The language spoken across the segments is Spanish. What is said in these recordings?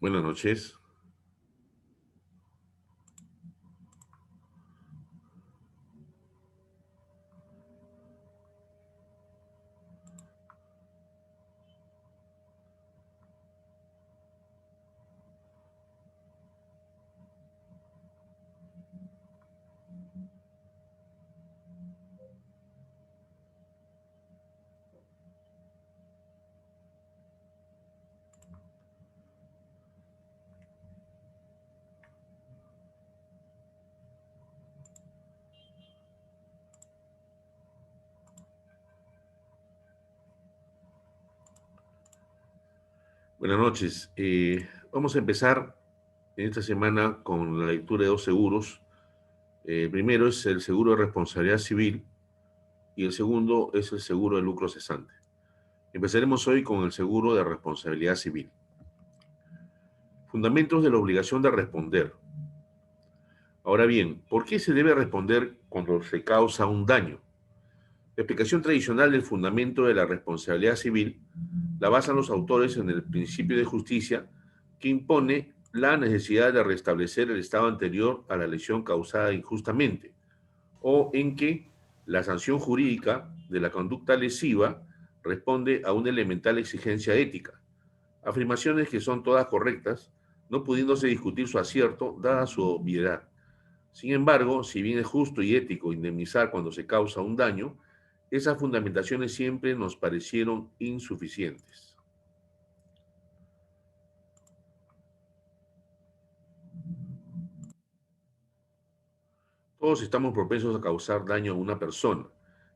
Buenas noches. Buenas noches. Vamos a empezar en esta semana con la lectura de dos seguros. El primero es el seguro de responsabilidad civil y el segundo es el seguro de lucro cesante. Empezaremos hoy con el seguro de responsabilidad civil. Fundamentos de la obligación de responder. Ahora bien, ¿por qué se debe responder cuando se causa un daño? La explicación tradicional del fundamento de la responsabilidad civil la basan los autores en el principio de justicia que impone la necesidad de restablecer el estado anterior a la lesión causada injustamente, o en que la sanción jurídica de la conducta lesiva responde a una elemental exigencia ética, afirmaciones que son todas correctas, no pudiéndose discutir su acierto dada su obviedad. Sin embargo, si bien es justo y ético indemnizar cuando se causa un daño, esas fundamentaciones siempre nos parecieron insuficientes. Todos estamos propensos a causar daño a una persona,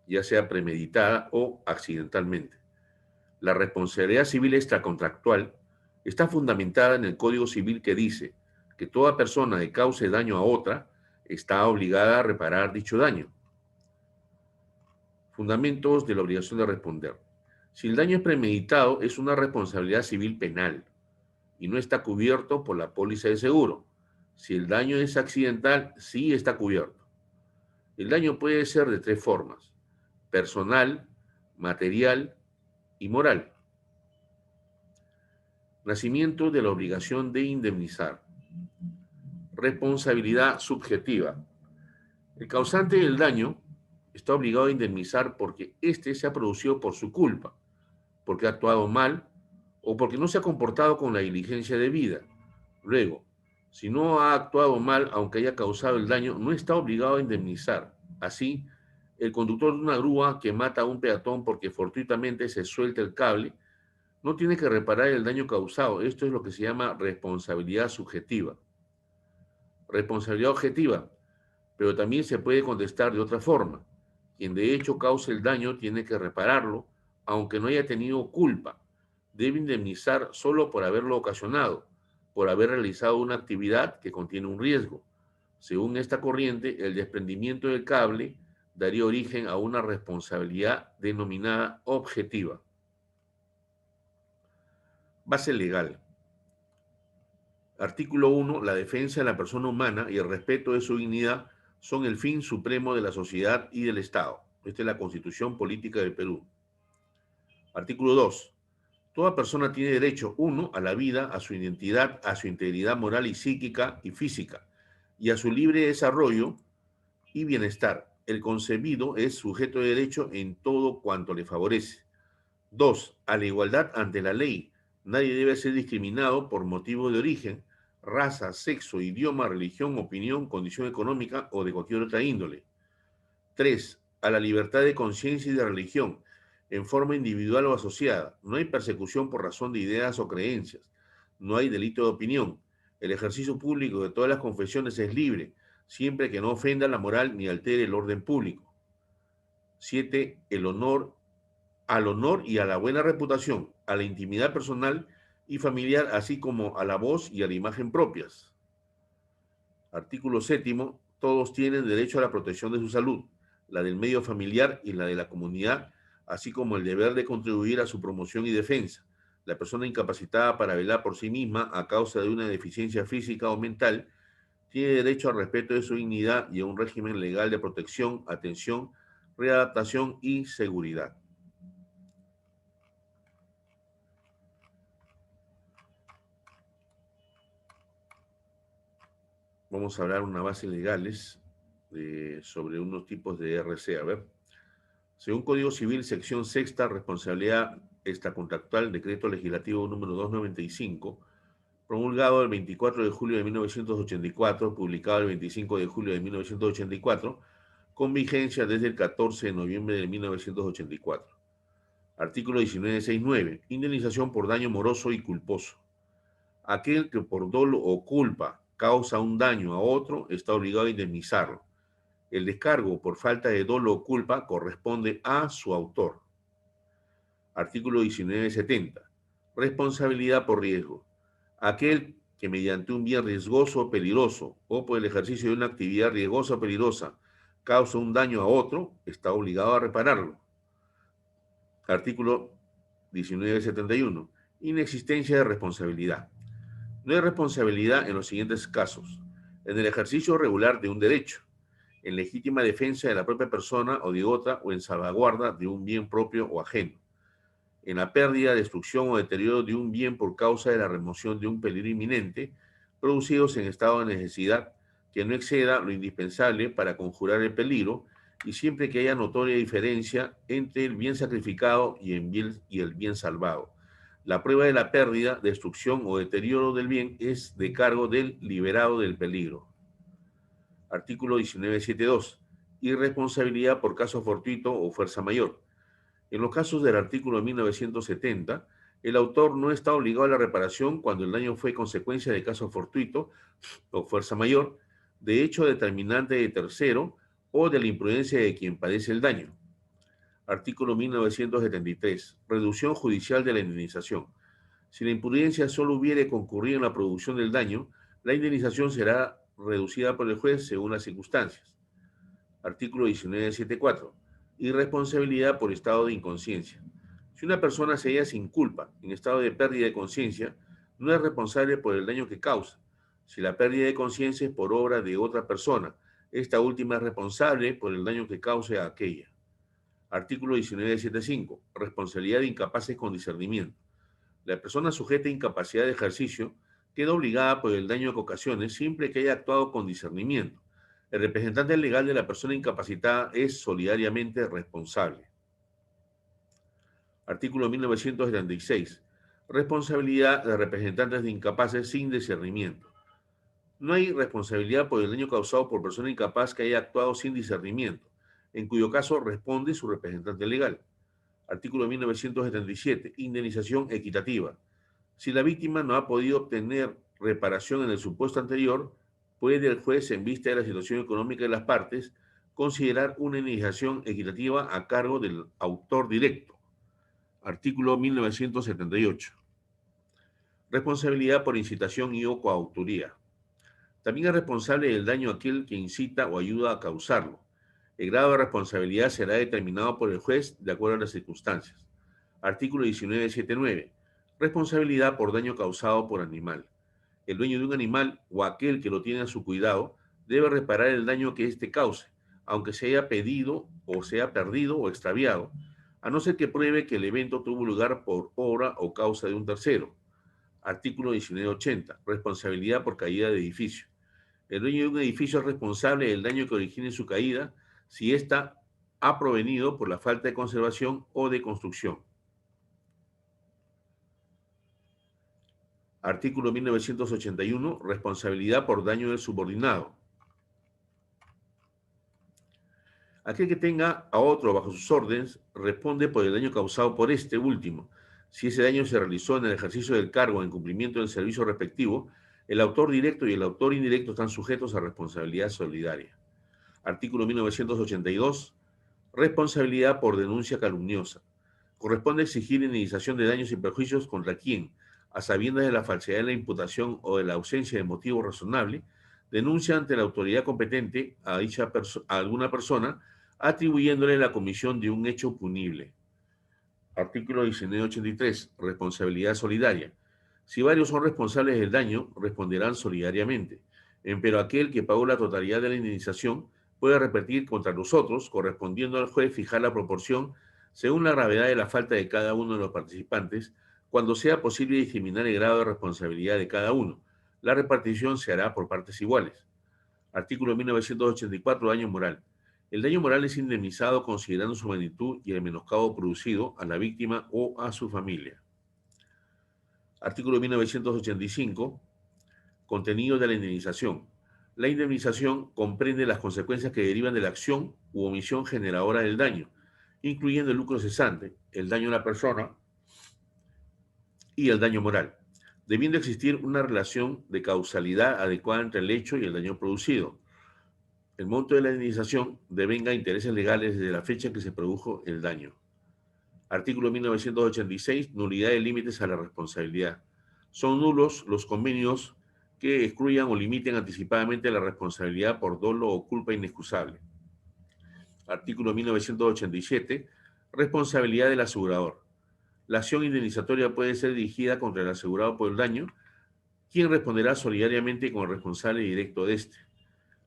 ya sea premeditada o accidentalmente. La responsabilidad civil extracontractual está fundamentada en el Código Civil que dice que toda persona que cause daño a otra está obligada a reparar dicho daño. Fundamentos de la obligación de responder. Si el daño es premeditado, es una responsabilidad civil penal y no está cubierto por la póliza de seguro. Si el daño es accidental, sí está cubierto. El daño puede ser de tres formas: personal, material y moral. Nacimiento de la obligación de indemnizar. Responsabilidad subjetiva. El causante del daño está obligado a indemnizar porque éste se ha producido por su culpa, porque ha actuado mal o porque no se ha comportado con la diligencia debida. Luego, si no ha actuado mal, aunque haya causado el daño, no está obligado a indemnizar. Así, el conductor de una grúa que mata a un peatón porque fortuitamente se suelta el cable, no tiene que reparar el daño causado. Esto es lo que se llama responsabilidad subjetiva. Responsabilidad objetiva, pero también se puede contestar de otra forma. Quien de hecho cause el daño tiene que repararlo, aunque no haya tenido culpa. Debe indemnizar solo por haberlo ocasionado, por haber realizado una actividad que contiene un riesgo. Según esta corriente, el desprendimiento del cable daría origen a una responsabilidad denominada objetiva. Base legal. Artículo 1. La defensa de la persona humana y el respeto de su dignidad son el fin supremo de la sociedad y del Estado. Esta es la Constitución Política del Perú. Artículo 2. Toda persona tiene derecho, uno, a la vida, a su identidad, a su integridad moral y psíquica y física, y a su libre desarrollo y bienestar. El concebido es sujeto de derecho en todo cuanto le favorece. 2. A la igualdad ante la ley. Nadie debe ser discriminado por motivo de origen, raza, sexo, idioma, religión, opinión, condición económica o de cualquier otra índole. 3. A la libertad de conciencia y de religión, en forma individual o asociada. No hay persecución por razón de ideas o creencias. No hay delito de opinión. El ejercicio público de todas las confesiones es libre, siempre que no ofenda la moral ni altere el orden público. 7. Al honor y a la buena reputación, a la intimidad personal y familiar, así como a la voz y a la imagen propias. Artículo séptimo. Todos tienen derecho a la protección de su salud, la del medio familiar y la de la comunidad, así como el deber de contribuir a su promoción y defensa. La persona incapacitada para velar por sí misma a causa de una deficiencia física o mental tiene derecho al respeto de su dignidad y a un régimen legal de protección, atención, readaptación y seguridad. vamos a hablar una base legales sobre unos tipos de RC. A ver, según Código Civil, sección sexta, responsabilidad extracontractual, decreto legislativo número 295, promulgado el 24 de julio de 1984, publicado el 25 de julio de 1984, con vigencia desde el 14 de noviembre de 1984. Artículo 1969. Indemnización por daño moroso y culposo. Aquel que por dolo o culpa causa un daño a otro está obligado a indemnizarlo. El descargo por falta de dolo o culpa corresponde a su autor. Artículo 1970. Responsabilidad por riesgo. Aquel que mediante un bien riesgoso o peligroso o por el ejercicio de una actividad riesgosa o peligrosa causa un daño a otro está obligado a repararlo. Artículo 1971. Inexistencia de responsabilidad. No hay responsabilidad en los siguientes casos: en el ejercicio regular de un derecho, en legítima defensa de la propia persona o de otra, o en salvaguarda de un bien propio o ajeno, en la pérdida, destrucción o deterioro de un bien por causa de la remoción de un peligro inminente, producidos en estado de necesidad que no exceda lo indispensable para conjurar el peligro, y siempre que haya notoria diferencia entre el bien sacrificado y el bien salvado. La prueba de la pérdida, destrucción o deterioro del bien es de cargo del liberado del peligro. Artículo 1972. Irresponsabilidad por caso fortuito o fuerza mayor. En los casos del artículo 1970, el autor no está obligado a la reparación cuando el daño fue consecuencia de caso fortuito o fuerza mayor, de hecho determinante de tercero o de la imprudencia de quien padece el daño. Artículo 1973. Reducción judicial de la indemnización. Si la imprudencia solo hubiere concurrido en la producción del daño, la indemnización será reducida por el juez según las circunstancias. Artículo 1974. Irresponsabilidad por estado de inconsciencia. Si una persona se halla sin culpa, en estado de pérdida de conciencia, no es responsable por el daño que causa. Si la pérdida de conciencia es por obra de otra persona, esta última es responsable por el daño que cause a aquella. Artículo 1975. Responsabilidad de incapaces con discernimiento. La persona sujeta a incapacidad de ejercicio queda obligada por el daño que ocasione siempre que haya actuado con discernimiento. El representante legal de la persona incapacitada es solidariamente responsable. Artículo 1976. Responsabilidad de representantes de incapaces sin discernimiento. No hay responsabilidad por el daño causado por persona incapaz que haya actuado sin discernimiento, en cuyo caso responde su representante legal. Artículo 1977. Indemnización equitativa. Si la víctima no ha podido obtener reparación en el supuesto anterior, puede el juez, en vista de la situación económica de las partes, considerar una indemnización equitativa a cargo del autor directo. Artículo 1978. Responsabilidad por incitación y o coautoría. También es responsable del daño aquel que incita o ayuda a causarlo. El grado de responsabilidad será determinado por el juez de acuerdo a las circunstancias. Artículo 1979. Responsabilidad por daño causado por animal. El dueño de un animal o aquel que lo tiene a su cuidado debe reparar el daño que éste cause, aunque se haya pedido o sea perdido o extraviado, a no ser que pruebe que el evento tuvo lugar por obra o causa de un tercero. Artículo 1980. Responsabilidad por caída de edificio. El dueño de un edificio es responsable del daño que origine su caída si ésta ha provenido por la falta de conservación o de construcción. Artículo 1981. Responsabilidad por daño del subordinado. Aquel que tenga a otro bajo sus órdenes responde por el daño causado por este último. Si ese daño se realizó en el ejercicio del cargo en cumplimiento del servicio respectivo, el autor directo y el autor indirecto están sujetos a responsabilidad solidaria. Artículo 1982. Responsabilidad por denuncia calumniosa. Corresponde exigir indemnización de daños y perjuicios contra quien, a sabiendas de la falsedad de la imputación o de la ausencia de motivo razonable, denuncia ante la autoridad competente a alguna persona atribuyéndole la comisión de un hecho punible. Artículo 1983. Responsabilidad solidaria. Si varios son responsables del daño, responderán solidariamente. Empero aquel que pagó la totalidad de la indemnización puede repetir contra los otros, correspondiendo al juez fijar la proporción según la gravedad de la falta de cada uno de los participantes, cuando sea posible discriminar el grado de responsabilidad de cada uno. La repartición se hará por partes iguales. Artículo 1984, daño moral. El daño moral es indemnizado considerando su magnitud y el menoscabo producido a la víctima o a su familia. Artículo 1985, contenido de la indemnización. La indemnización comprende las consecuencias que derivan de la acción u omisión generadora del daño, incluyendo el lucro cesante, el daño a la persona y el daño moral, debiendo existir una relación de causalidad adecuada entre el hecho y el daño producido. El monto de la indemnización devenga intereses legales desde la fecha en que se produjo el daño. Artículo 1986, nulidad de límites a la responsabilidad. Son nulos los convenios que excluyan o limiten anticipadamente la responsabilidad por dolo o culpa inexcusable. Artículo 1987, responsabilidad del asegurador. La acción indemnizatoria puede ser dirigida contra el asegurado por el daño, quien responderá solidariamente con el responsable directo de este.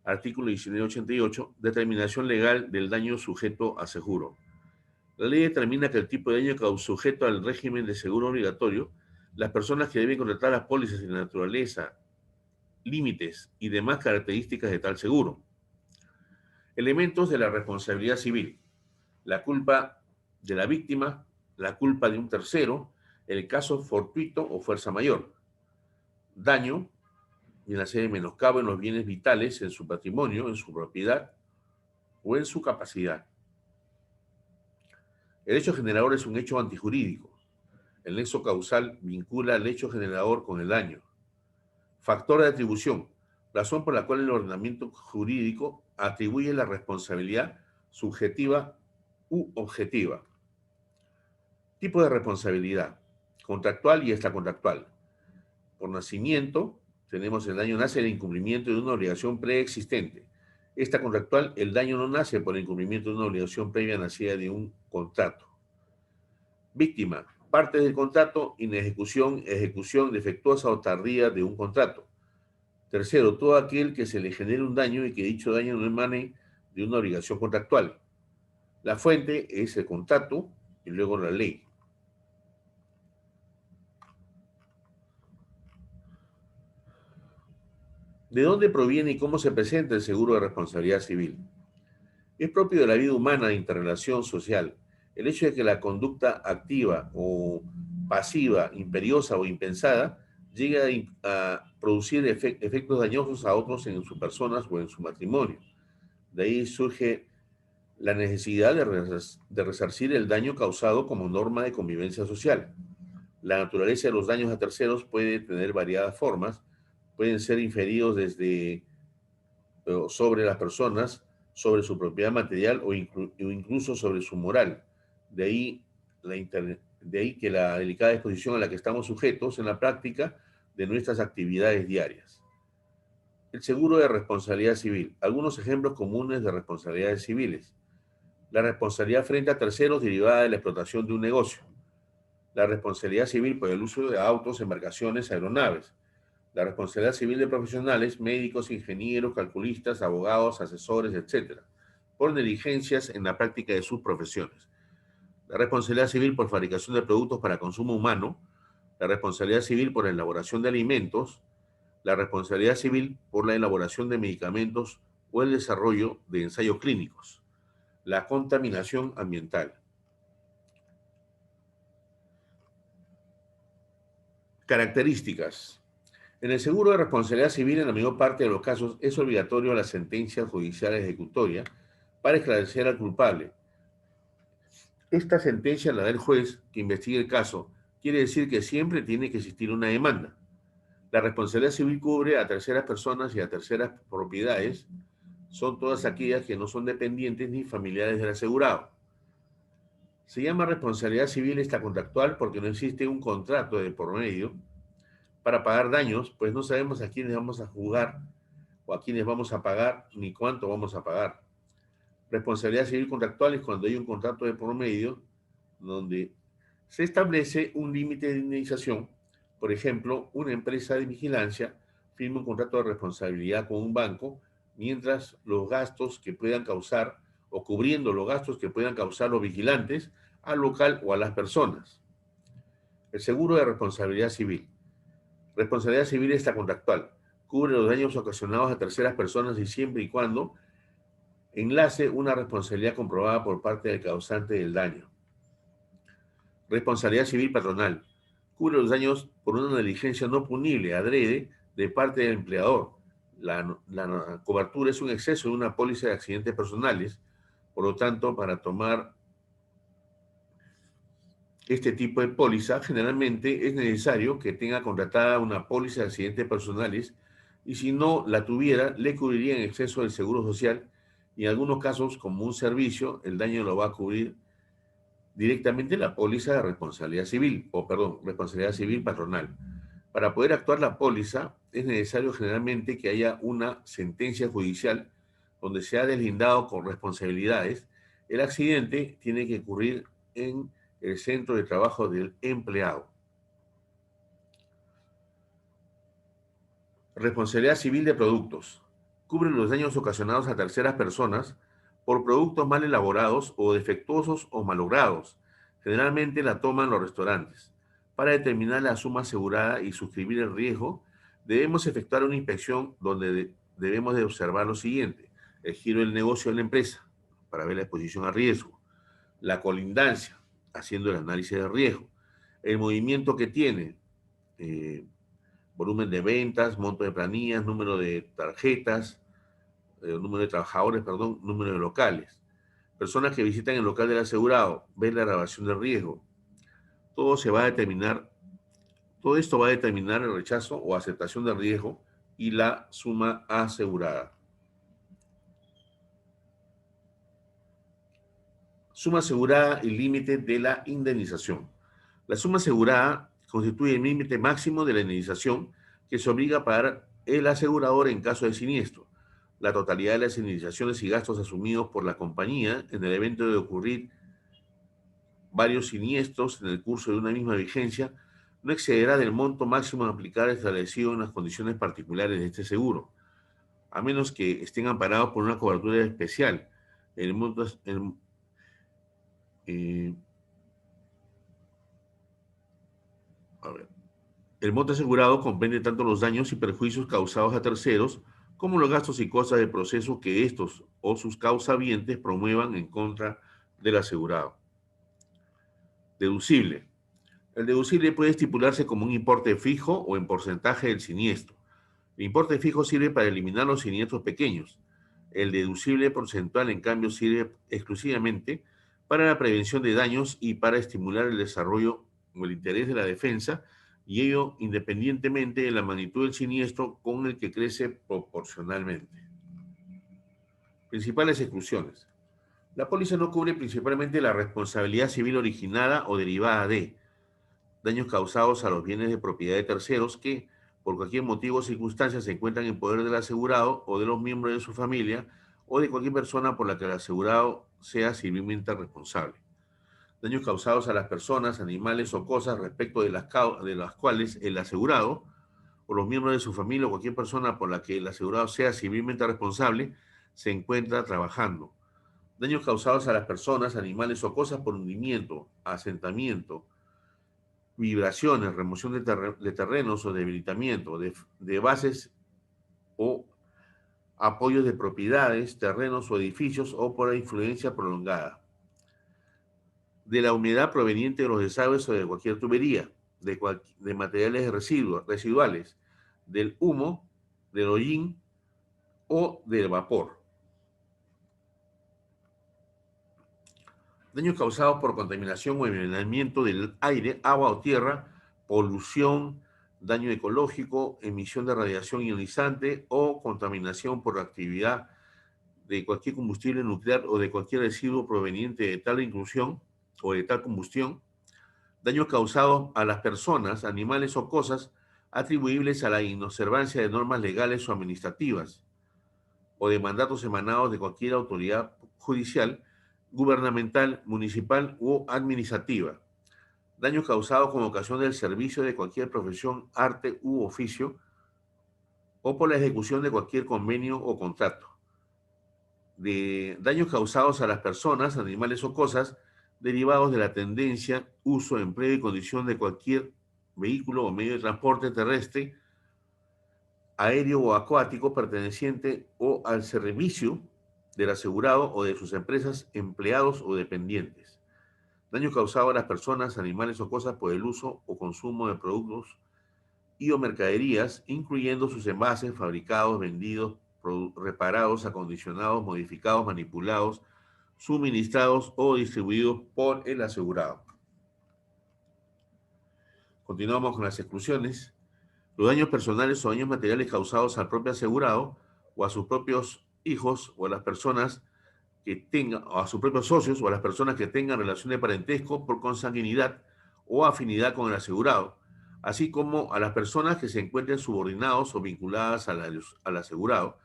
Artículo 1988, determinación legal del daño sujeto a seguro. La ley determina que el tipo de daño sujeto al régimen de seguro obligatorio, las personas que deben contratar las pólizas y la naturaleza, límites y demás características de tal seguro. Elementos de la responsabilidad civil. La culpa de la víctima, la culpa de un tercero, el caso fortuito o fuerza mayor. Daño, y en la serie menoscabo en los bienes vitales, en su patrimonio, en su propiedad o en su capacidad. El hecho generador es un hecho antijurídico. El nexo causal vincula al hecho generador con el daño. Factor de atribución, razón por la cual el ordenamiento jurídico atribuye la responsabilidad subjetiva u objetiva. Tipo de responsabilidad, contractual y extracontractual. Por nacimiento, tenemos el daño nace del incumplimiento de una obligación preexistente. Esta contractual, el daño no nace por el incumplimiento de una obligación previa nacida de un contrato. Víctima, parte del contrato, inejecución, ejecución defectuosa o tardía de un contrato. Tercero, todo aquel que se le genere un daño y que dicho daño no emane de una obligación contractual. La fuente es el contrato y luego la ley. ¿De dónde proviene y cómo se presenta el seguro de responsabilidad civil? Es propio de la vida humana de interrelación social. El hecho de que la conducta activa o pasiva, imperiosa o impensada, llegue a producir efectos dañosos a otros en sus personas o en su matrimonio. De ahí surge la necesidad de resarcir el daño causado como norma de convivencia social. La naturaleza de los daños a terceros puede tener variadas formas, pueden ser inferidos desde sobre las personas, sobre su propiedad material o incluso sobre su moral. De ahí, de ahí que la delicada exposición a la que estamos sujetos en la práctica de nuestras actividades diarias. El seguro de responsabilidad civil. Algunos ejemplos comunes de responsabilidades civiles. La responsabilidad frente a terceros derivada de la explotación de un negocio. La responsabilidad civil por el uso de autos, embarcaciones, aeronaves. La responsabilidad civil de profesionales, médicos, ingenieros, calculistas, abogados, asesores, etc., por negligencias en la práctica de sus profesiones. La responsabilidad civil por fabricación de productos para consumo humano. La responsabilidad civil por la elaboración de alimentos. La responsabilidad civil por la elaboración de medicamentos o el desarrollo de ensayos clínicos. La contaminación ambiental. Características. En el seguro de responsabilidad civil, en la mayor parte de los casos, es obligatorio la sentencia judicial ejecutoria para esclarecer al culpable. Esta sentencia la da el juez que investiga el caso. Quiere decir que siempre tiene que existir una demanda. La responsabilidad civil cubre a terceras personas y a terceras propiedades. Son todas aquellas que no son dependientes ni familiares del asegurado. Se llama responsabilidad civil extracontractual porque no existe un contrato de por medio para pagar daños, pues no sabemos a quiénes vamos a jugar o a quiénes vamos a pagar ni cuánto vamos a pagar. Responsabilidad civil contractual es cuando hay un contrato de por medio donde se establece un límite de indemnización. Por ejemplo, una empresa de vigilancia firma un contrato de responsabilidad con un banco mientras los gastos que puedan causar o cubriendo los gastos que puedan causar los vigilantes al local o a las personas. El seguro de responsabilidad civil. Responsabilidad civil extracontractual. Cubre los daños ocasionados a terceras personas y siempre y cuando enlace una responsabilidad comprobada por parte del causante del daño. Responsabilidad civil patronal. Cubre los daños por una negligencia no punible, adrede, de parte del empleador. La cobertura es un exceso de una póliza de accidentes personales. Por lo tanto, para tomar este tipo de póliza, generalmente es necesario que tenga contratada una póliza de accidentes personales y si no la tuviera, le cubriría en exceso del seguro social y en algunos casos, como un servicio, el daño lo va a cubrir directamente la póliza de responsabilidad civil, o perdón, responsabilidad civil patronal. Para poder actuar la póliza, es necesario generalmente que haya una sentencia judicial donde se ha deslindado con responsabilidades. El accidente tiene que ocurrir en el centro de trabajo del empleado. Responsabilidad civil de productos. Cubre los daños ocasionados a terceras personas por productos mal elaborados o defectuosos o malogrados. Generalmente la toman los restaurantes. Para determinar la suma asegurada y suscribir el riesgo, debemos efectuar una inspección donde debemos de observar lo siguiente: el giro del negocio de la empresa, para ver la exposición a riesgo, la colindancia, haciendo el análisis de riesgo, el movimiento que tiene, eh, volumen de ventas, monto de planillas, número de tarjetas, número de trabajadores, perdón, número de locales. Personas que visitan el local del asegurado, ven la grabación de riesgo. Todo se va a determinar, todo esto va a determinar el rechazo o aceptación del riesgo y la suma asegurada. Suma asegurada y límite de la indemnización. La suma asegurada constituye el límite máximo de la indemnización que se obliga a pagar el asegurador en caso de siniestro. La totalidad de las indemnizaciones y gastos asumidos por la compañía en el evento de ocurrir varios siniestros en el curso de una misma vigencia no excederá del monto máximo a aplicar establecido en las condiciones particulares de este seguro, a menos que estén amparados por una cobertura especial. El monto, eh, a ver, el monto asegurado comprende tanto los daños y perjuicios causados a terceros como los gastos y cosas del proceso que estos o sus causavientes promuevan en contra del asegurado. Deducible. El deducible puede estipularse como un importe fijo o en porcentaje del siniestro. El importe fijo sirve para eliminar los siniestros pequeños. El deducible porcentual, en cambio, sirve exclusivamente para la prevención de daños y para estimular el desarrollo o el interés de la defensa, y ello independientemente de la magnitud del siniestro con el que crece proporcionalmente. Principales exclusiones. La póliza no cubre principalmente la responsabilidad civil originada o derivada de daños causados a los bienes de propiedad de terceros que, por cualquier motivo o circunstancia, se encuentran en poder del asegurado o de los miembros de su familia o de cualquier persona por la que el asegurado sea civilmente responsable. Daños causados a las personas, animales o cosas respecto de las cuales el asegurado o los miembros de su familia o cualquier persona por la que el asegurado sea civilmente responsable se encuentra trabajando. Daños causados a las personas, animales o cosas por hundimiento, asentamiento, vibraciones, remoción de terrenos o debilitamiento de bases o apoyos de propiedades, terrenos o edificios o por influencia prolongada. De la humedad proveniente de los desagües o de cualquier tubería, de materiales residuales, del humo, del hollín o del vapor. Daños causados por contaminación o envenenamiento del aire, agua o tierra, polución, daño ecológico, emisión de radiación ionizante o contaminación por la actividad de cualquier combustible nuclear o de cualquier residuo proveniente de tal inclusión o de tal combustión. Daños causados a las personas, animales o cosas atribuibles a la inobservancia de normas legales o administrativas o de mandatos emanados de cualquier autoridad judicial, gubernamental, municipal u administrativa. Daños causados con ocasión del servicio de cualquier profesión, arte u oficio o por la ejecución de cualquier convenio o contrato. De daños causados a las personas, animales o cosas derivados de la tendencia, uso, empleo y condición de cualquier vehículo o medio de transporte terrestre aéreo o acuático perteneciente o al servicio del asegurado o de sus empresas, empleados o dependientes. Daño causado a las personas, animales o cosas por el uso o consumo de productos y o mercaderías, incluyendo sus envases, fabricados, vendidos, reparados, acondicionados, modificados, manipulados, suministrados o distribuidos por el asegurado. Continuamos con las exclusiones. Los daños personales o daños materiales causados al propio asegurado o a sus propios hijos o a las personas que tengan, o a sus propios socios o a las personas que tengan relación de parentesco por consanguinidad o afinidad con el asegurado, así como a las personas que se encuentren subordinados o vinculadas al asegurado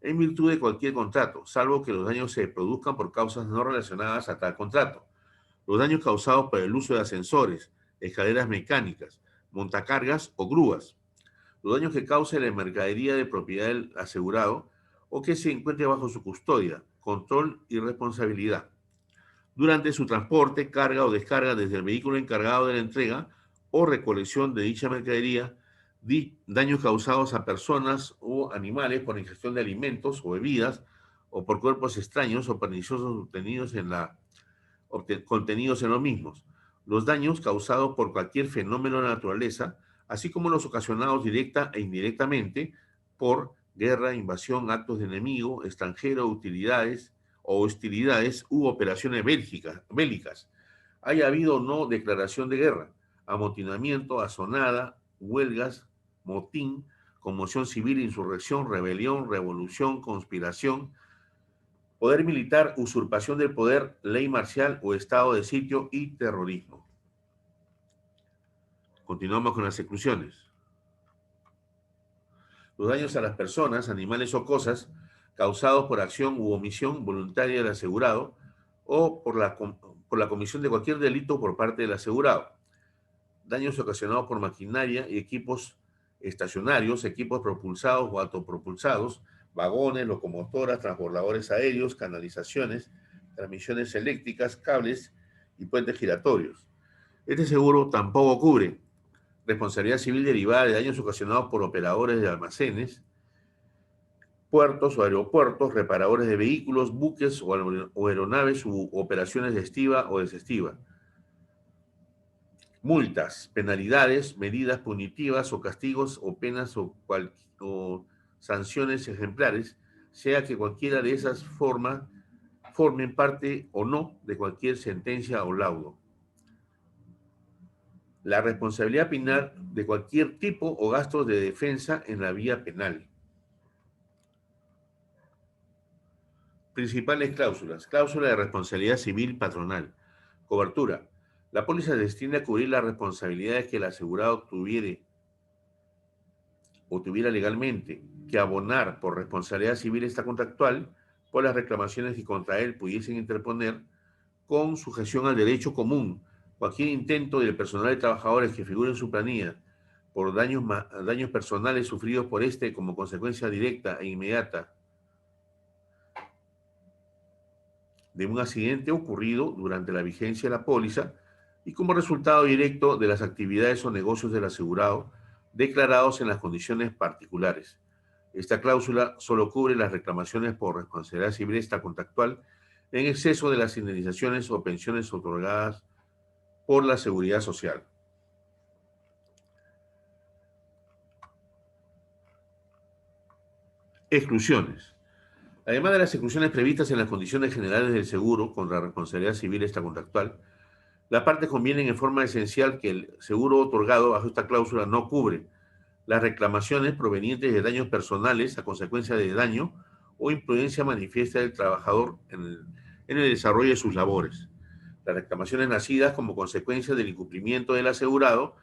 en virtud de cualquier contrato, salvo que los daños se produzcan por causas no relacionadas a tal contrato. Los daños causados por el uso de ascensores, escaleras mecánicas, montacargas o grúas. Los daños que cause la mercadería de propiedad del asegurado o que se encuentre bajo su custodia, control y responsabilidad. Durante su transporte, carga o descarga desde el vehículo encargado de la entrega o recolección de dicha mercadería, daños causados a personas o animales por ingestión de alimentos o bebidas o por cuerpos extraños o perniciosos contenidos en los mismos. Los daños causados por cualquier fenómeno de la naturaleza, así como los ocasionados directa e indirectamente por guerra, invasión, actos de enemigo, extranjero, utilidades o hostilidades u operaciones bélicas. Haya habido o no declaración de guerra, amotinamiento, asonada, huelgas, motín, conmoción civil, insurrección, rebelión, revolución, conspiración, poder militar, usurpación del poder, ley marcial o estado de sitio y terrorismo. Continuamos con las exclusiones. Los daños a las personas, animales o cosas causados por acción u omisión voluntaria del asegurado o por la comisión de cualquier delito por parte del asegurado. Daños ocasionados por maquinaria y equipos estacionarios, equipos propulsados o autopropulsados, vagones, locomotoras, transbordadores aéreos, canalizaciones, transmisiones eléctricas, cables y puentes giratorios. Este seguro tampoco cubre responsabilidad civil derivada de daños ocasionados por operadores de almacenes, puertos o aeropuertos, reparadores de vehículos, buques o aeronaves u operaciones de estiva o desestiva. Multas, penalidades, medidas punitivas o castigos o penas o sanciones ejemplares, sea que cualquiera de esas formen parte o no de cualquier sentencia o laudo. La responsabilidad penal de cualquier tipo o gastos de defensa en la vía penal. Principales cláusulas. Cláusula de responsabilidad civil patronal. Cobertura. La póliza se destina a cubrir las responsabilidades que el asegurado tuviera legalmente que abonar por responsabilidad civil extracontractual por las reclamaciones que contra él pudiesen interponer con sujeción al derecho común. Cualquier intento del personal de trabajadores que figure en su planilla por daños personales sufridos por este como consecuencia directa e inmediata de un accidente ocurrido durante la vigencia de la póliza y como resultado directo de las actividades o negocios del asegurado declarados en las condiciones particulares. Esta cláusula solo cubre las reclamaciones por responsabilidad civil extracontractual en exceso de las indemnizaciones o pensiones otorgadas por la Seguridad Social. Exclusiones. Además de las exclusiones previstas en las condiciones generales del seguro contra responsabilidad civil extracontractual, las partes convienen en forma esencial que el seguro otorgado bajo esta cláusula no cubre las reclamaciones provenientes de daños personales a consecuencia de daño o imprudencia manifiesta del trabajador en el desarrollo de sus labores. Las reclamaciones nacidas como consecuencia del incumplimiento del asegurado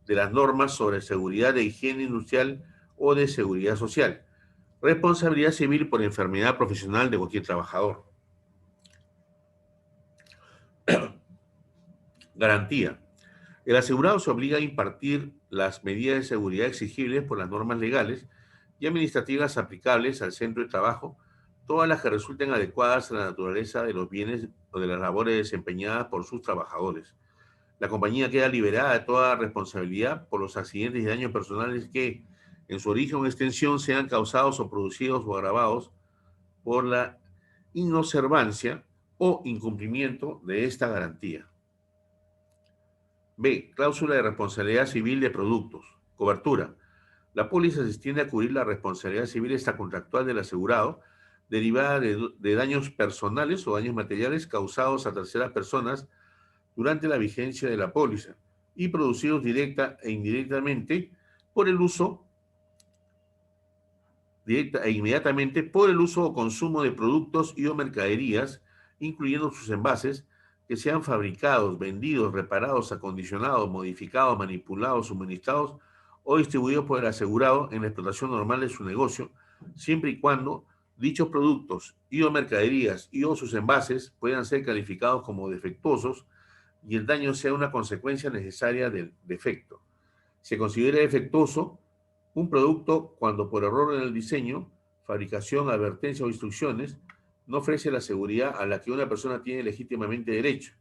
de las normas sobre seguridad e higiene industrial o de seguridad social. Responsabilidad civil por enfermedad profesional de cualquier trabajador. Garantía. El asegurado se obliga a impartir las medidas de seguridad exigibles por las normas legales y administrativas aplicables al centro de trabajo, todas las que resulten adecuadas a la naturaleza de los bienes o de las labores desempeñadas por sus trabajadores. La compañía queda liberada de toda responsabilidad por los accidentes y daños personales que, en su origen o extensión sean causados o producidos o agravados por la inobservancia o incumplimiento de esta garantía. B. Cláusula de responsabilidad civil de productos. Cobertura. La póliza se extiende a cubrir la responsabilidad civil extracontractual del asegurado derivada de daños personales o daños materiales causados a terceras personas durante la vigencia de la póliza y producidos directa e indirectamente por el uso, directa e inmediatamente por el uso o consumo de productos y o mercaderías, incluyendo sus envases, que sean fabricados, vendidos, reparados, acondicionados, modificados, manipulados, suministrados o distribuidos por el asegurado en la explotación normal de su negocio, siempre y cuando dichos productos y o mercaderías y o sus envases puedan ser calificados como defectuosos y el daño sea una consecuencia necesaria del defecto. Se considera defectuoso un producto cuando por error en el diseño, fabricación, advertencia o instrucciones no ofrece la seguridad a la que una persona tiene legítimamente derecho,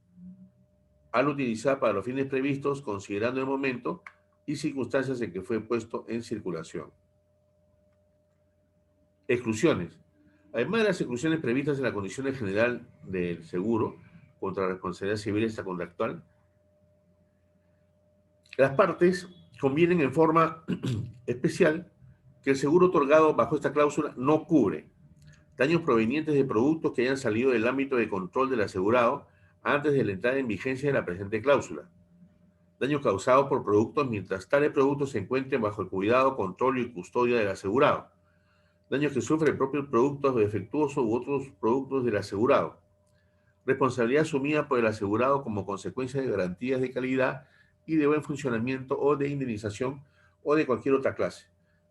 al utilizar para los fines previstos, considerando el momento y circunstancias en que fue puesto en circulación. Exclusiones. Además de las exclusiones previstas en la condición general del seguro contra responsabilidad civil extracontractual, las partes convienen en forma especial que el seguro otorgado bajo esta cláusula no cubre daños provenientes de productos que hayan salido del ámbito de control del asegurado antes de la entrada en vigencia de la presente cláusula. Daños causados por productos mientras tales productos se encuentren bajo el cuidado, control y custodia del asegurado. Daños que sufre el propio producto defectuoso u otros productos del asegurado. Responsabilidad asumida por el asegurado como consecuencia de garantías de calidad y de buen funcionamiento o de indemnización o de cualquier otra clase.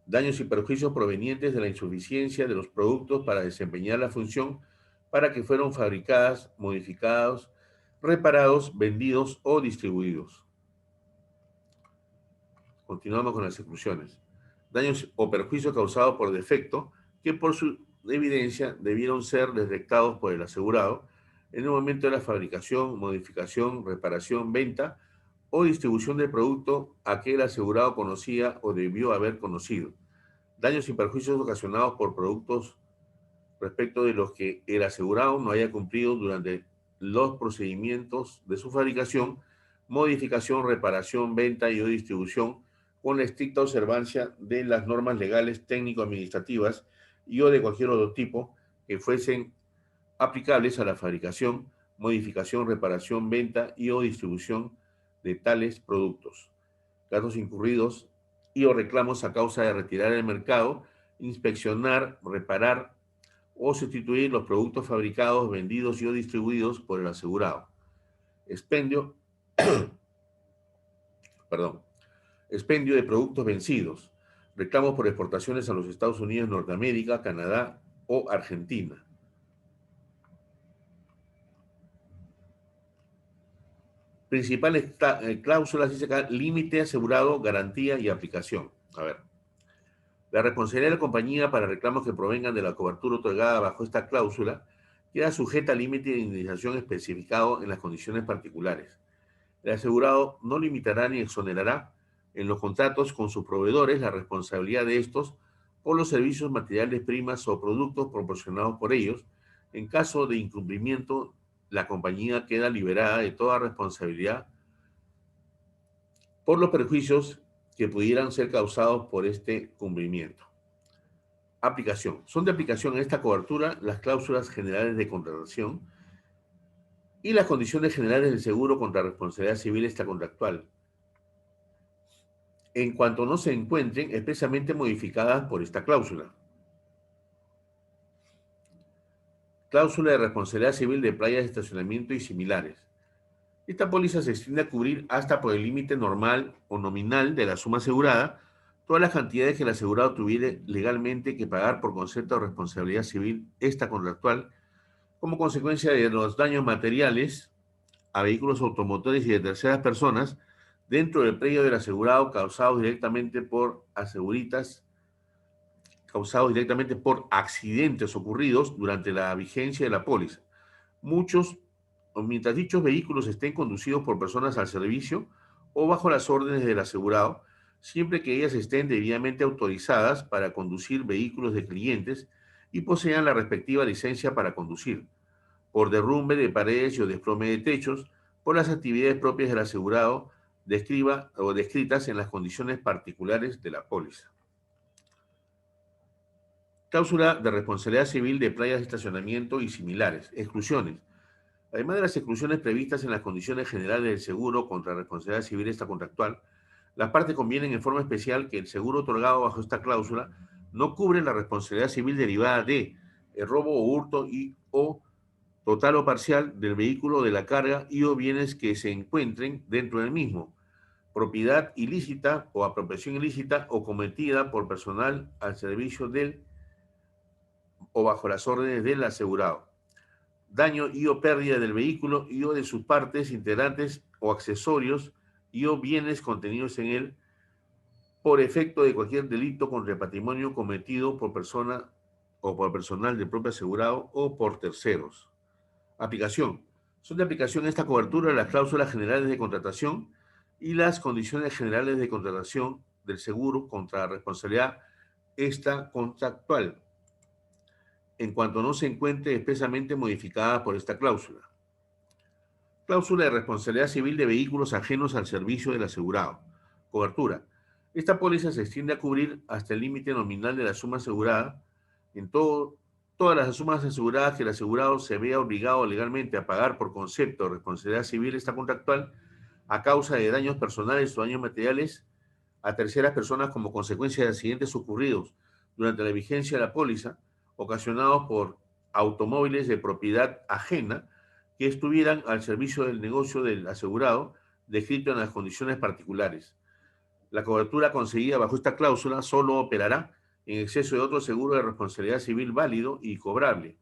Daños y perjuicios provenientes de la insuficiencia de los productos para desempeñar la función para que fueron fabricadas, modificados, reparados, vendidos o distribuidos. Continuamos con las exclusiones. Daños o perjuicios causados por defecto que por su evidencia debieron ser detectados por el asegurado en el momento de la fabricación, modificación, reparación, venta o distribución del producto a que el asegurado conocía o debió haber conocido. Daños y perjuicios ocasionados por productos respecto de los que el asegurado no haya cumplido durante los procedimientos de su fabricación, modificación, reparación, venta y o distribución con la estricta observancia de las normas legales técnico-administrativas y o de cualquier otro tipo que fuesen aplicables a la fabricación, modificación, reparación, venta y o distribución de tales productos. Gastos incurridos y o reclamos a causa de retirar del mercado, inspeccionar, reparar o sustituir los productos fabricados, vendidos y o distribuidos por el asegurado. Expendio, perdón, expendio de productos vencidos, reclamos por exportaciones a los Estados Unidos, Norteamérica, Canadá o Argentina. Principales cláusulas, dice acá, límite asegurado, garantía y aplicación. A ver, la responsabilidad de la compañía para reclamos que provengan de la cobertura otorgada bajo esta cláusula queda sujeta al límite de indemnización especificado en las condiciones particulares. El asegurado no limitará ni exonerará en los contratos con sus proveedores la responsabilidad de estos por los servicios, materiales, primas o productos proporcionados por ellos. En caso de incumplimiento, la compañía queda liberada de toda responsabilidad por los perjuicios que pudieran ser causados por este cumplimiento. Aplicación. Son de aplicación a esta cobertura las cláusulas generales de contratación y las condiciones generales del seguro contra responsabilidad civil extracontractual, en cuanto no se encuentren expresamente modificadas por esta cláusula. Cláusula de responsabilidad civil de playas de estacionamiento y similares. Esta póliza se extiende a cubrir hasta por el límite normal o nominal de la suma asegurada todas las cantidades que el asegurado tuviera legalmente que pagar por concepto de responsabilidad civil extracontractual como consecuencia de los daños materiales a vehículos automotores y de terceras personas dentro del predio del asegurado causados directamente por accidentes ocurridos durante la vigencia de la póliza. Mientras dichos vehículos estén conducidos por personas al servicio o bajo las órdenes del asegurado, siempre que ellas estén debidamente autorizadas para conducir vehículos de clientes y posean la respectiva licencia para conducir, por derrumbe de paredes y o desplome de techos, por las actividades propias del asegurado, describa o descritas en las condiciones particulares de la póliza. Cláusula de responsabilidad civil de playas de estacionamiento y similares. Exclusiones. Además de las exclusiones previstas en las condiciones generales del seguro contra responsabilidad civil extracontractual, las partes convienen en forma especial que el seguro otorgado bajo esta cláusula no cubre la responsabilidad civil derivada de el robo o hurto y o total o parcial del vehículo, de la carga y o bienes que se encuentren dentro del mismo, propiedad ilícita o apropiación ilícita o cometida por personal al servicio del o bajo las órdenes del asegurado, daño y o pérdida del vehículo y o de sus partes, integrantes o accesorios y o bienes contenidos en él por efecto de cualquier delito contra el patrimonio cometido por persona o por personal del propio asegurado o por terceros. Aplicación. Son de aplicación esta cobertura las cláusulas generales de contratación y las condiciones generales de contratación del seguro contra responsabilidad extracontractual, en cuanto no se encuentre expresamente modificada por esta cláusula. Cláusula de responsabilidad civil de vehículos ajenos al servicio del asegurado. Cobertura. Esta póliza se extiende a cubrir hasta el límite nominal de la suma asegurada en todas las sumas aseguradas que el asegurado se vea obligado legalmente a pagar por concepto de responsabilidad civil extracontractual a causa de daños personales o daños materiales a terceras personas como consecuencia de accidentes ocurridos durante la vigencia de la póliza, ocasionados por automóviles de propiedad ajena que estuvieran al servicio del negocio del asegurado, descrito en las condiciones particulares. La cobertura conseguida bajo esta cláusula solo operará en exceso de otro seguro de responsabilidad civil válido y cobrable,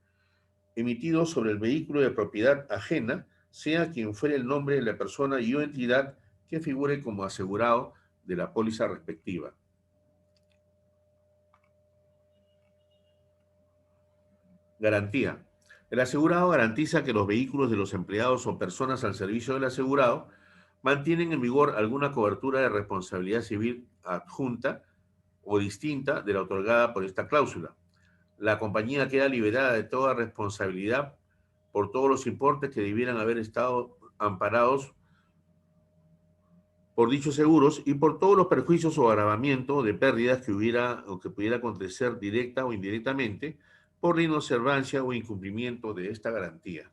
emitido sobre el vehículo de propiedad ajena, sea quien fuere el nombre de la persona y o entidad que figure como asegurado de la póliza respectiva. Garantía. El asegurado garantiza que los vehículos de los empleados o personas al servicio del asegurado mantienen en vigor alguna cobertura de responsabilidad civil adjunta o distinta de la otorgada por esta cláusula. La compañía queda liberada de toda responsabilidad por todos los importes que debieran haber estado amparados por dichos seguros y por todos los perjuicios o agravamiento de pérdidas que hubiera o que pudiera acontecer directa o indirectamente por la inobservancia o incumplimiento de esta garantía.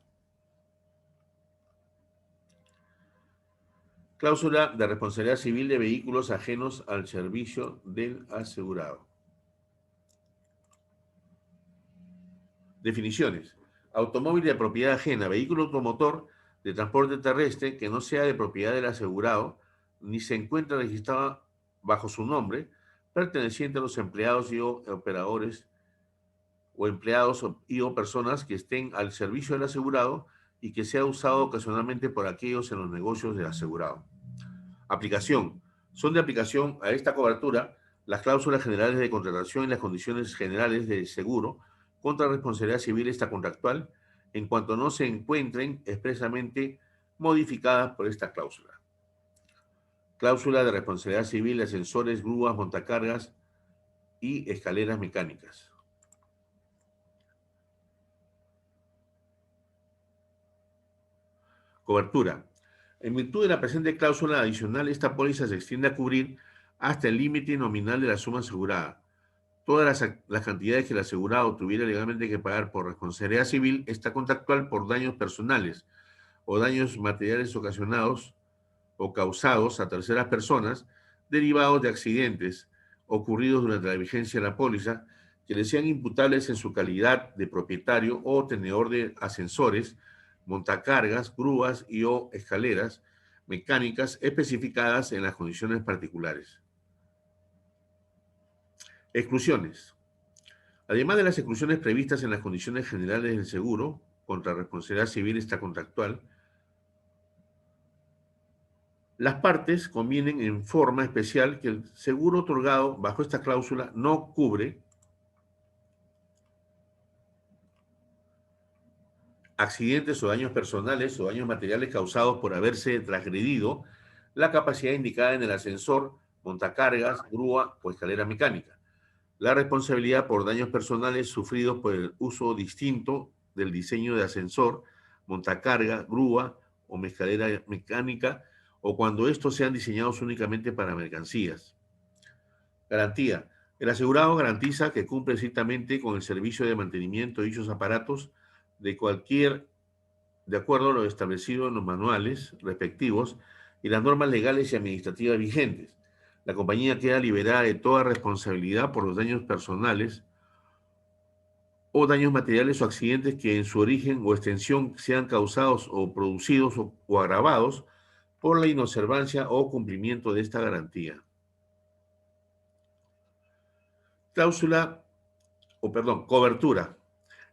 Cláusula de responsabilidad civil de vehículos ajenos al servicio del asegurado. Definiciones. Automóvil de propiedad ajena, vehículo automotor de transporte terrestre que no sea de propiedad del asegurado ni se encuentra registrado bajo su nombre, perteneciente a los empleados y o operadores o empleados y o personas que estén al servicio del asegurado y que sea usado ocasionalmente por aquellos en los negocios del asegurado. Aplicación. Son de aplicación a esta cobertura las cláusulas generales de contratación y las condiciones generales de seguro contra responsabilidad civil extracontractual en cuanto no se encuentren expresamente modificadas por esta cláusula. Cláusula de responsabilidad civil de ascensores, grúas, montacargas y escaleras mecánicas. Cobertura. En virtud de la presente cláusula adicional, esta póliza se extiende a cubrir hasta el límite nominal de la suma asegurada. Todas las cantidades que el asegurado tuviera legalmente que pagar por responsabilidad civil extracontractual por daños personales o daños materiales ocasionados o causados a terceras personas derivados de accidentes ocurridos durante la vigencia de la póliza que le sean imputables en su calidad de propietario o tenedor de ascensores, montacargas, grúas y o escaleras mecánicas especificadas en las condiciones particulares. Exclusiones. Además de las exclusiones previstas en las condiciones generales del seguro contra responsabilidad civil extracontractual, las partes convienen en forma especial que el seguro otorgado bajo esta cláusula no cubre accidentes o daños personales o daños materiales causados por haberse transgredido la capacidad indicada en el ascensor, montacargas, grúa o escalera mecánica. La responsabilidad por daños personales sufridos por el uso distinto del diseño de ascensor, montacarga, grúa o escalera mecánica, o cuando estos sean diseñados únicamente para mercancías. Garantía. El asegurado garantiza que cumple estrictamente con el servicio de mantenimiento de dichos aparatos de acuerdo a lo establecido en los manuales respectivos y las normas legales y administrativas vigentes. La compañía queda liberada de toda responsabilidad por los daños personales o daños materiales o accidentes que en su origen o extensión sean causados o producidos o agravados por la inobservancia o cumplimiento de esta garantía. Cobertura.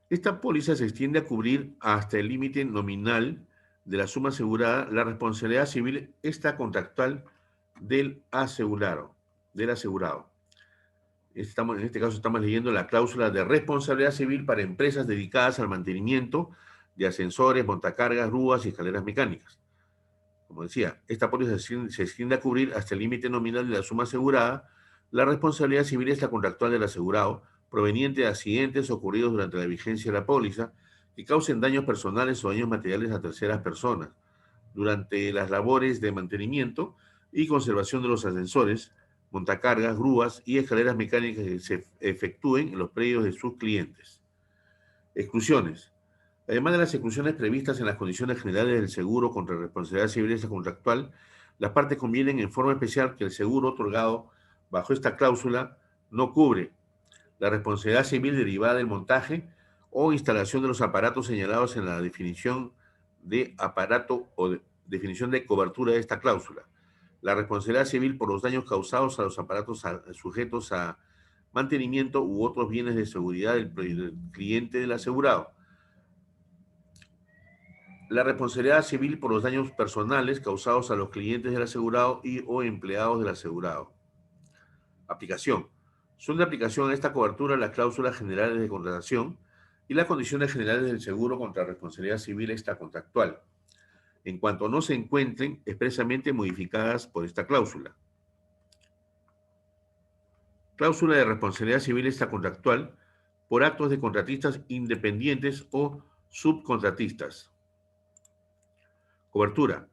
Esta póliza se extiende a cubrir hasta el límite nominal de la suma asegurada. La responsabilidad civil está contractual del asegurado. En este caso estamos leyendo la cláusula de responsabilidad civil para empresas dedicadas al mantenimiento de ascensores, montacargas, grúas y escaleras mecánicas. Como decía, esta póliza se extiende a cubrir hasta el límite nominal de la suma asegurada. La responsabilidad civil es la contractual del asegurado, proveniente de accidentes ocurridos durante la vigencia de la póliza que causen daños personales o daños materiales a terceras personas durante las labores de mantenimiento y conservación de los ascensores, montacargas, grúas y escaleras mecánicas que se efectúen en los predios de sus clientes. Exclusiones. Además de las exclusiones previstas en las condiciones generales del seguro contra responsabilidad civil extracontractual, las partes convienen en forma especial que el seguro otorgado bajo esta cláusula no cubre la responsabilidad civil derivada del montaje o instalación de los aparatos señalados en la definición de aparato o definición de cobertura de esta cláusula. La responsabilidad civil por los daños causados a los aparatos sujetos a mantenimiento u otros bienes de seguridad del cliente del asegurado. La responsabilidad civil por los daños personales causados a los clientes del asegurado y o empleados del asegurado. Aplicación. Son de aplicación a esta cobertura las cláusulas generales de contratación y las condiciones generales del seguro contra responsabilidad civil extracontractual, en cuanto no se encuentren expresamente modificadas por esta cláusula. Cláusula de responsabilidad civil extracontractual por actos de contratistas independientes o subcontratistas. Cobertura.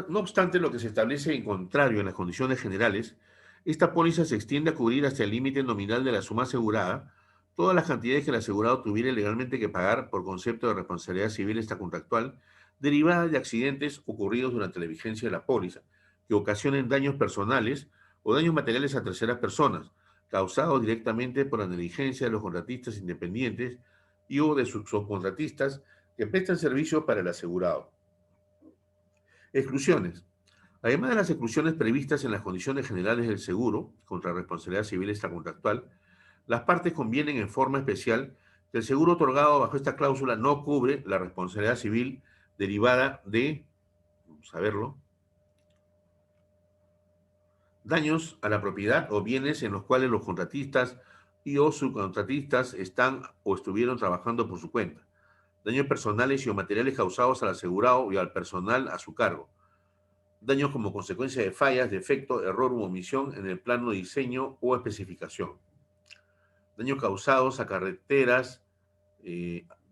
No obstante lo que se establece en contrario en las condiciones generales, esta póliza se extiende a cubrir hasta el límite nominal de la suma asegurada todas las cantidades que el asegurado tuviera legalmente que pagar por concepto de responsabilidad civil extracontractual derivada de accidentes ocurridos durante la vigencia de la póliza, que ocasionen daños personales o daños materiales a terceras personas, causados directamente por la negligencia de los contratistas independientes y o de sus subcontratistas que prestan servicio para el asegurado. Exclusiones. Además de las exclusiones previstas en las condiciones generales del seguro contra responsabilidad civil extracontractual, las partes convienen en forma especial que el seguro otorgado bajo esta cláusula no cubre la responsabilidad civil derivada de, vamos a verlo, daños a la propiedad o bienes en los cuales los contratistas y o subcontratistas están o estuvieron trabajando por su cuenta, daños personales y o materiales causados al asegurado y al personal a su cargo, daños como consecuencia de fallas, defecto, error u omisión en el plano de diseño o especificación, daños causados a carreteras,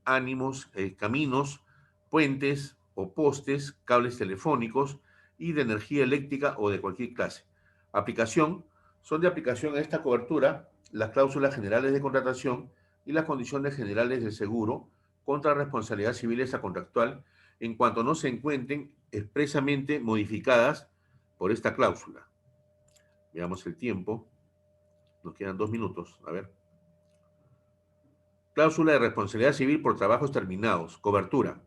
caminos, puentes o postes, cables telefónicos y de energía eléctrica o de cualquier clase. Aplicación. Son de aplicación a esta cobertura las cláusulas generales de contratación y las condiciones generales del seguro contra responsabilidad civil extracontractual en cuanto no se encuentren expresamente modificadas por esta cláusula. Veamos el tiempo. Nos quedan 2 minutos. A ver. Cláusula de responsabilidad civil por trabajos terminados. Cobertura.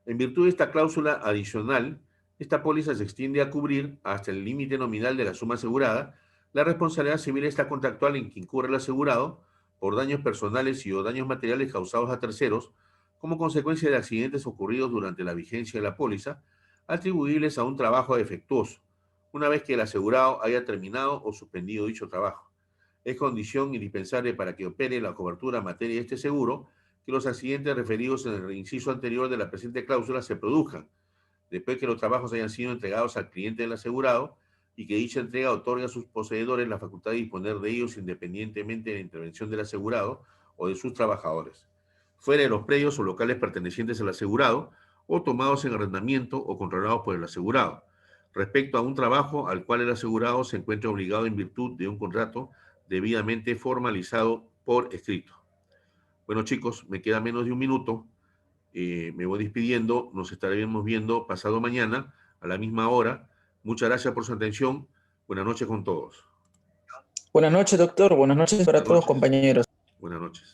En virtud de esta cláusula adicional, esta póliza se extiende a cubrir hasta el límite nominal de la suma asegurada la responsabilidad civil extracontractual en que incurre el asegurado por daños personales y o daños materiales causados a terceros como consecuencia de accidentes ocurridos durante la vigencia de la póliza, atribuibles a un trabajo defectuoso, una vez que el asegurado haya terminado o suspendido dicho trabajo. Es condición indispensable para que opere la cobertura en materia de este seguro que los accidentes referidos en el inciso anterior de la presente cláusula se produzcan, después que los trabajos hayan sido entregados al cliente del asegurado y que dicha entrega otorga a sus poseedores la facultad de disponer de ellos independientemente de la intervención del asegurado o de sus trabajadores, fuera de los predios o locales pertenecientes al asegurado o tomados en arrendamiento o controlados por el asegurado, respecto a un trabajo al cual el asegurado se encuentra obligado en virtud de un contrato debidamente formalizado por escrito. Bueno, chicos, me queda menos de un minuto. Me voy despidiendo. Nos estaremos viendo pasado mañana a la misma hora. Muchas gracias por su atención. Buenas noches con todos. Buenas noches, doctor. Buenas noches para Buenas todos, noches. compañeros. Buenas noches.